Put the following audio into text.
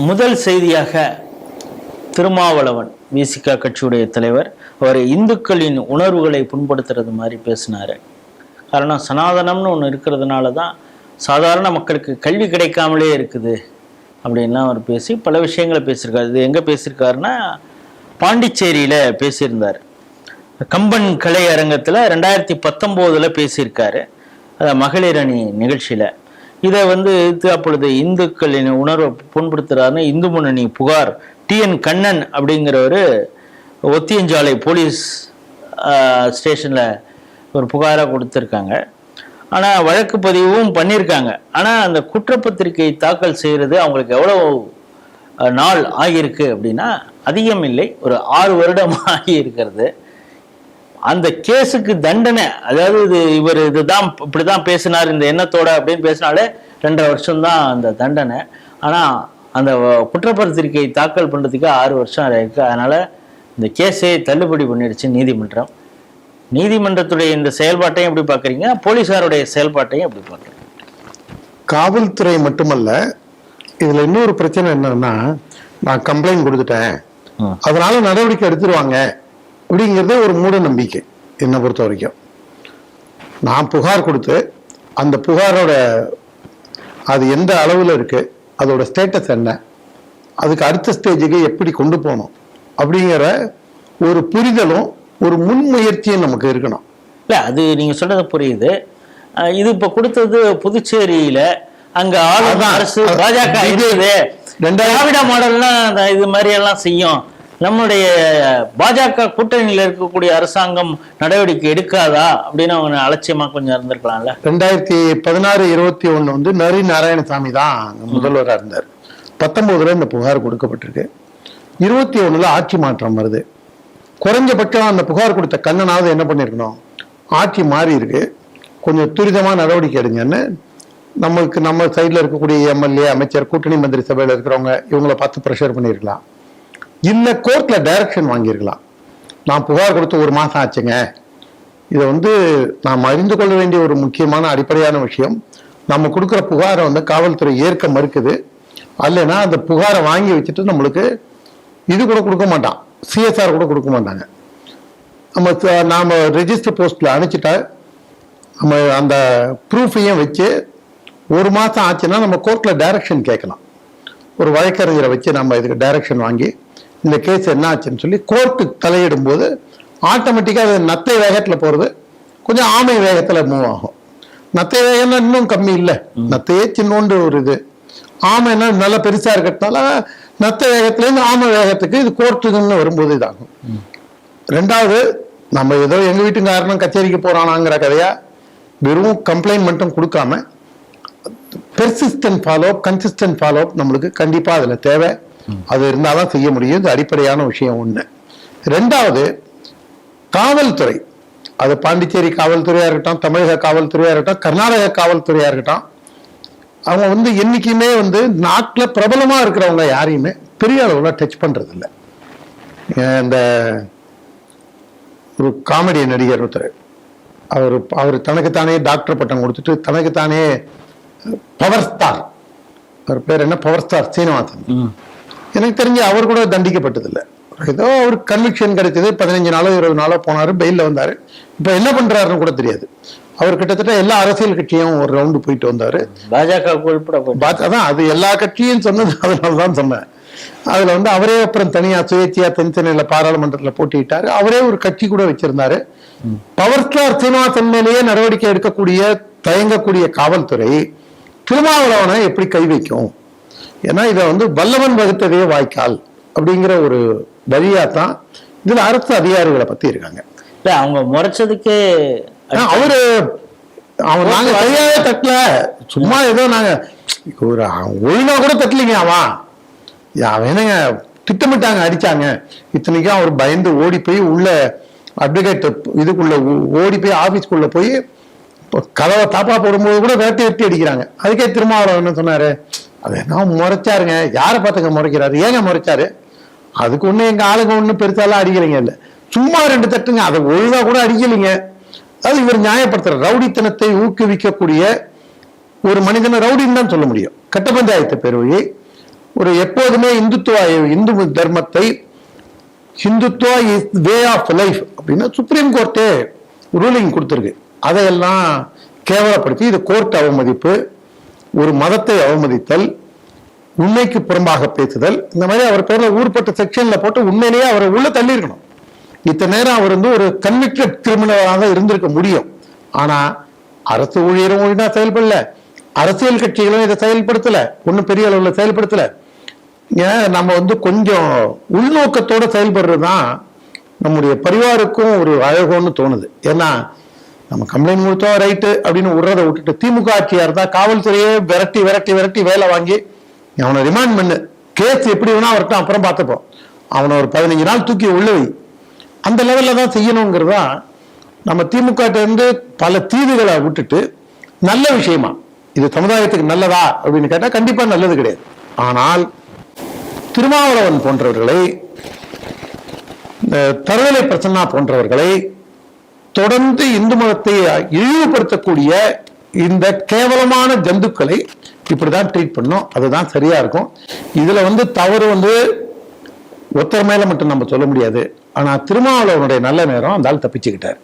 முதல் செய்தியாக திருமாவளவன் விசிக கட்சியுடைய தலைவர் அவர் இந்துக்களின் உணர்வுகளை புண்படுத்துறது மாதிரி பேசினார். காரணம் சனாதனம்னு ஒன்று இருக்கிறதுனால தான் சாதாரண மக்களுக்கு கல்வி கிடைக்காமலே இருக்குது அப்படின்லாம் அவர் பேசி பல விஷயங்களை பேசியிருக்காரு. இது எங்கே பேசியிருக்காருன்னா பாண்டிச்சேரியில் பேசியிருந்தார். கம்பன் கலை அரங்கத்தில் 2019 பேசியிருக்காரு, மகளிர் அணி நிகழ்ச்சியில். இதை அப்பொழுது இந்துக்களின் உணர்வை புண்படுத்துறாருன்னு இந்து முன்னணி புகார் TN கண்ணன் அப்படிங்கிறவர் ஒத்தியஞ்சாலை போலீஸ் ஸ்டேஷனில் ஒரு புகாராக கொடுத்துருக்காங்க. ஆனால் வழக்கு பதிவும் பண்ணியிருக்காங்க. ஆனால் அந்த குற்றப்பத்திரிகை தாக்கல் செய்கிறது அவங்களுக்கு எவ்வளோ நாள் ஆகியிருக்கு அப்படின்னா அதிகம் இல்லை, ஒரு 6 வருடம் ஆகியிருக்கிறது. அந்த கேஸுக்கு தண்டனை, அதாவது இவர் இதுதான் இப்படிதான் பேசினார் இந்த எண்ணத்தோட அப்படின்னு பேசினாலே 2.5 வருஷம்தான் அந்த தண்டனை. ஆனால் அந்த குற்றப்பத்திரிகை தாக்கல் பண்ணுறதுக்கு 6 வருஷம் இருக்கு. அதனால இந்த கேஸை தள்ளுபடி பண்ணிடுச்சு நீதிமன்றம். நீதிமன்றத்துடைய இந்த செயல்பாட்டையும் எப்படி பார்க்குறீங்க, போலீஸாருடைய செயல்பாட்டையும் எப்படி பார்க்குறீங்க? காவல்துறை மட்டுமல்ல, இதுல இன்னொரு பிரச்சனை என்னன்னா, நான் கம்ப்ளைண்ட் கொடுத்துட்டேன் அதனால நடவடிக்கை எடுத்துருவாங்க அப்படிங்கிறதே ஒரு மூட நம்பிக்கை. என்னை பொறுத்த வரைக்கும் நான் புகார் கொடுத்து அந்த புகாரோட அது எந்த அளவில் இருக்கு, அதோட ஸ்டேட்டஸ் என்ன, அதுக்கு அடுத்த ஸ்டேஜுக்கு எப்படி கொண்டு போகணும் அப்படிங்கிற ஒரு புரிதலும் ஒரு முன்முயற்சியும் நமக்கு இருக்கணும். இல்லை, அது நீங்க சொல்றது புரியுது. இது இப்போ கொடுத்தது புதுச்சேரியில, அங்க ஆளுநர் அரசு பாஜக இருக்குது, திராவிட மாடல்லாம் இது மாதிரி எல்லாம் செய்யும், நம்முடைய பாஜக கூட்டணியில் இருக்கக்கூடிய அரசாங்கம் நடவடிக்கை எடுக்காதா அப்படின்னு அவங்க அலட்சியமா கொஞ்சம் இருந்திருக்கலாம்ல. 2016-21 நரி நாராயணசாமி தான் முதல்வராக இருந்தார். 19 இந்த புகார் கொடுக்கப்பட்டிருக்கு. 21 ஆட்சி மாற்றம் வருது. குறைஞ்சபட்சம் அந்த புகார் கொடுத்த கண்ணனாவது என்ன பண்ணிருக்கணும், ஆட்சி மாறி இருக்கு, கொஞ்சம் துரிதமா நடவடிக்கை எடுங்கன்னு நம்ம சைட்ல இருக்கக்கூடிய MLA, அமைச்சர், கூட்டணி மந்திரி சபையில இருக்கிறவங்க இவங்களை பார்த்து ப்ரெஷர் பண்ணிருக்கலாம். இல்ல கோர்ட்ல டைரக்ஷன் வாங்கியிருக்கலாம். நான் புகார் கொடுத்து 1 மாசம் ஆச்சுங்க, இதை நாம் அறிந்து கொள்ள வேண்டிய ஒரு முக்கியமான அடிப்படையான விஷயம், நம்ம கொடுக்குற புகாரை காவல்துறை ஏற்க மறுக்குது, அல்லனா அந்த புகாரை வாங்கி வச்சுட்டு நம்மளுக்கு இது கூட கொடுக்க மாட்டான், CSR கூட கொடுக்க மாட்டாங்க. நாம ரெஜிஸ்டர் போஸ்ட்ல அனுப்பிச்சிட்டா நம்ம அந்த ப்ரூஃபையும் வச்சு 1 மாசம் ஆச்சுன்னா நம்ம கோர்ட்ல டைரக்ஷன் கேட்கலாம். ஒரு வழக்கறிஞரை வச்சு நம்ம இதுக்கு டைரக்ஷன் வாங்கி இந்த கேஸ் என்ன ஆச்சுன்னு சொல்லி கோர்ட்டுக்கு தலையிடும் போது ஆட்டோமேட்டிக்கா அது நத்தை வேகத்துல போறது கொஞ்சம் ஆமை வேகத்துல மூவ் ஆகும். நத்தை வேகம்னா இன்னும் கம்மி இல்லை, நத்தையே சின்னோண்டு ஒரு இது, ஆமைன்னா நல்லா பெருசா இருக்கிறதுனால நத்த வேகத்துல இருந்து ஆமை வேகத்துக்கு இது கோர்ட்டுன்னு வரும்போது இதாகும். 2வது, நம்ம ஏதோ எங்க வீட்டுக்காரனும் கச்சேரிக்கு போறானாங்கிற கதையா வெறும் கம்ப்ளைண்ட் மட்டும் கொடுக்காம பெர்சிஸ்டன்ட் ஃபாலோ, கன்சிஸ்டன்ட் ஃபாலோ நம்மளுக்கு கண்டிப்பா அதுல தேவை. அது இருந்தாதான் செய்ய முடியும். இது அடிப்படையான விஷயம் 1. 2வது, காவல்துறை, அது பாண்டிச்சேரி காவல்துறையா இருக்கட்டும், தமிழக காவல்துறையா இருக்கட்டும், கர்நாடக காவல்துறையா இருக்கட்டும், அவங்க என்னைக்குமே நாட்டில் பிரபலமா இருக்கிறவங்க யாரையுமே பெரிய அளவுல டச் பண்றது இல்லை. இந்த ஒரு காமெடி நடிகர் ஒருத்தர், அவர் தனக்குத்தானே டாக்டர் பட்டம் கொடுத்துட்டு தனக்குத்தானே பவர் ஸ்டார், அவர் பேர் என்ன, பவர் ஸ்டார் சீனிவாசன், எனக்கு தெரிஞ்சு அவர் கூட தண்டிக்கப்பட்டதில்லை. ஏதோ ஒரு கன்விக்ஷன் கிடைச்சது, 15 நாளோ 20 நாளோ போனாரு, பெயில வந்தாரு. இப்ப என்ன பண்றாருன்னு கூட தெரியாது. அவர் கிட்டத்தட்ட எல்லா அரசியல் கட்சியும் ஒரு ரவுண்டு போயிட்டு வந்தாரு. பாஜக அதான் அது எல்லா கட்சியும் சொன்னது, அதனாலதான் சொன்னேன். அதுல அவரே அப்புறம் தனியா சுயேட்சையா தனித்தனியில பாராளுமன்றத்துல போட்டிட்டாரு. அவரே ஒரு கட்சி கூட வச்சிருந்தாரு. பவர் ஸ்டார் சீனிவாசன் மேலேயே நடவடிக்கை எடுக்கக்கூடிய தயங்கக்கூடிய காவல்துறை திருமாவளவனை எப்படி கை வைக்கும்? ஏன்னா இதை வல்லவன் வகுத்ததே வாய்க்கால் அப்படிங்கிற ஒரு வழியாத்தான் இதுல அரசு அதிகாரிகளை பத்தி இருக்காங்க. அவங்க முறைச்சதுக்கு நாங்க சரியாவே தட்டல, சும்மா ஏதோ நாங்க ஒரு ஒழுங்கா கூட தட்டலிங்க. அவனுங்க திட்டமிட்டாங்க, அடிச்சாங்க. இத்தனைக்கும் அவர் பயந்து ஓடி போய் உள்ள அட்வொகேட் இதுக்குள்ள ஓடி போய் ஆபீஸ்க்குள்ள போய் கதவை தாப்பா போடும்போது கூட வெட்டி அடிக்கிறாங்க. அதுக்கே திருமாவளவன் என்ன சொன்னாரு, அது என்ன முறைச்சாருங்க, யாரை பார்த்துங்க முறைக்கிறாரு, ஏங்க முறைச்சாரு, அதுக்கு ஒண்ணு எங்க ஆளுங்க ஒண்ணு பெருசாலாம் அடிக்கலைங்க, இல்ல சும்மா 2 தட்டுங்க, அதை ஒழுங்கா கூட அடிக்கலைங்க. அது இவர் நியாயப்படுத்துற ரவுடித்தனத்தை ஊக்குவிக்கக்கூடிய ஒரு மனிதனை ரவுடின்னு தான் சொல்ல முடியும். கட்ட பஞ்சாயத்து பேரவையை ஒரு எப்போதுமே இந்து தர்மத்தை Hindutva is way of life அப்படின்னு சுப்ரீம் கோர்ட்டே ரூலிங் கொடுத்துருக்கு. அதையெல்லாம் கேவலப்படுத்தி இது கோர்ட் அவமதிப்பு, ஒரு மதத்தை அவமதித்தல், உண்மைக்கு புறம்பாக பேசுதல், இந்த மாதிரி அவர் பேர்ல ஊர்பட்ட செக்ஷன்ல போட்டு உண்மையிலேயே அவரை உள்ள தள்ளி இருக்கணும். இத்தனை நேரம் அவர் ஒரு கன்விக்டட் கிரிமினலாக இருந்திருக்க முடியும். ஆனா அரசு ஊழியரும் ஒழுங்கா செயல்படல, அரசியல் கட்சிகளும் இதை செயல்படுத்தல, ஒன்றும் பெரிய அளவுல செயல்படுத்தல. நம்ம கொஞ்சம் உள்நோக்கத்தோட செயல்படுறதுதான் நம்முடைய பரிவாருக்கும் ஒரு அழகோன்னு தோணுது. ஏன்னா நம்ம கம்ப்ளைண்ட் கொடுத்தோம் ரைட்டு அப்படின்னு விடுறதை விட்டுட்டு திமுக ஆட்சியா இருந்தா காவல்துறையே விரட்டி விரட்டி விரட்டி வேலை வாங்கி அவனை ரிமாண்ட் பண்ணு, கேஸ் எப்படி வேணா வரட்டும் அப்புறம் பார்த்துப்போம், அவனை ஒரு 15 நாள் தூக்கி உள்ள வை, அந்த லெவல்ல தான் செய்யணுங்கிறதா. நம்ம திமுக இருந்து பல தீவுகளை விட்டுட்டு நல்ல விஷயமா இது சமுதாயத்துக்கு நல்லதா அப்படின்னு கேட்டா கண்டிப்பா நல்லது கிடையாது. ஆனால் திருமாவளவன் போன்றவர்களை, தருதலை பிரசன்னா போன்றவர்களை தொடர்ந்து இந்து மதத்தை இழிவுபடுத்தக்கூடிய இந்த கேவலமான ஜந்துக்களை இப்படிதான் ட்ரீட் பண்ணும். அதுதான் சரியா இருக்கும். இதுல தவறு ஒருத்தர் மேல மட்டும் நம்ம சொல்ல முடியாது. ஆனா திருமாவளவனுடைய நல்ல நேரம் அந்த ஆள் தப்பிச்சுக்கிட்டார்.